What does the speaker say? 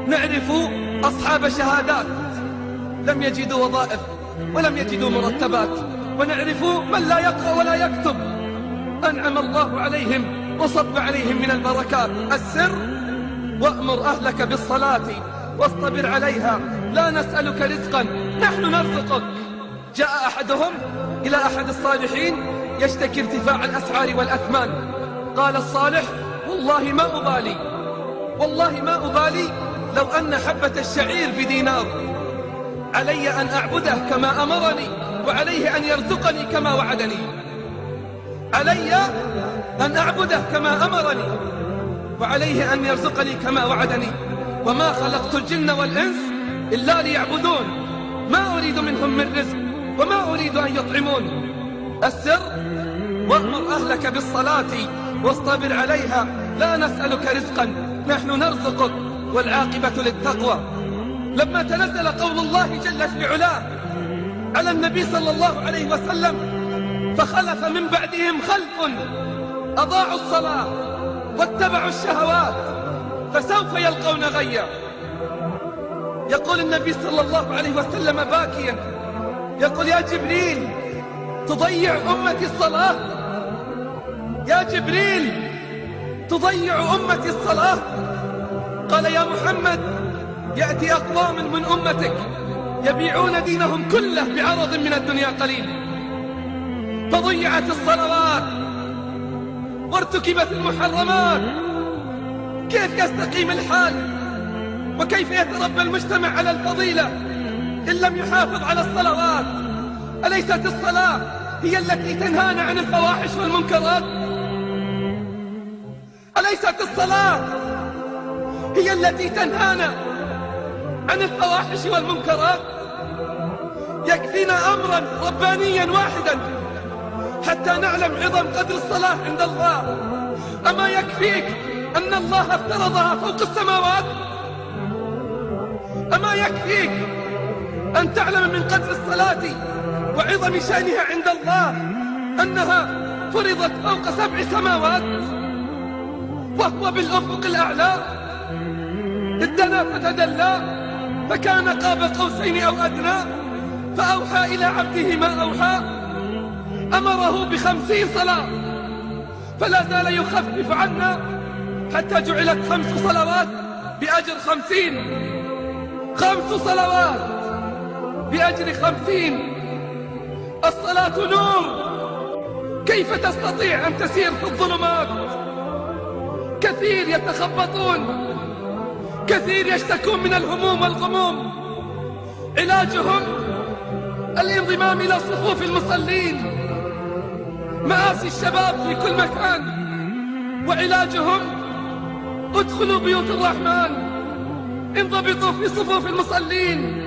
نعرف أصحاب شهادات لم يجدوا وظائف ولم يجدوا مرتبات، ونعرف من لا يقرأ ولا يكتب أنعم الله عليهم وصب عليهم من البركات. السر: وأمر أهلك بالصلاة واصطبر عليها لا نسألك رزقا نحن نرزقك. جاء أحدهم إلى أحد الصالحين يشتكي ارتفاع الأسعار والأثمان. قال الصالح: والله ما أبالي لو أن حبة الشعير بدينار، علي أن أعبده كما أمرني وعليه أن يرزقني كما وعدني. علي أن أعبده كما أمرني وعليه أن يرزقني كما وعدني. وما خلقت الجن والإنس إلا ليعبدون ما أريد منهم من رزق وما أريد أن يطعمون. السر: وأمر أهلك بالصلاة واصطبر عليها لا نسألك رزقا نحن نرزقك والعاقبة للتقوى. لما تنزل قول الله جل في علاه على النبي صلى الله عليه وسلم: فخلف من بعدهم خلف أضاعوا الصلاة واتبعوا الشهوات فسوف يلقون غيا. يقول النبي صلى الله عليه وسلم باكيا، يقول: يا جبريل تضيع أمتي الصلاة؟ يا جبريل تضيع أمتي الصلاة؟ قال: يا محمد يأتي أقوام من أمتك يبيعون دينهم كله بعرض من الدنيا قليل، فضيعت الصلوات وارتكبت المحرمات، كيف يستقيم الحال وكيف يتربى المجتمع على الفضيلة إن لم يحافظ على الصلوات؟ أليست الصلاة هي التي تنهانا عن الفواحش والمنكرات؟ أليست الصلاة هي التي تنهانا عن الفواحش والمنكرات؟ يكفينا أمرا ربانيا واحدا حتى نعلم عظم قدر الصلاة عند الله. أما يكفيك أن الله افترضها فوق السماوات؟ أما يكفيك أن تعلم من قدر الصلاة وعظم شأنها عند الله أنها فرضت فوق 7 سماوات وهو بالأفق الأعلى؟ ادنا فتدلى فكان قاب قوسين أو أدنى فأوحى إلى عبده ما أوحى. أمره ب50 صلاة فلا زال يخفف عنا حتى جعلت 5 صلوات بأجر 50، 5 صلوات بأجر 50. الصلاة نور، كيف تستطيع أن تسير في الظلمات؟ كثير يتخبطون، كثير يشتكون من الهموم والغموم، علاجهم الانضمام إلى صفوف المصلين، مآسي الشباب في كل مكان، وعلاجهم ادخلوا بيوت الرحمن، انضبطوا في صفوف المصلين.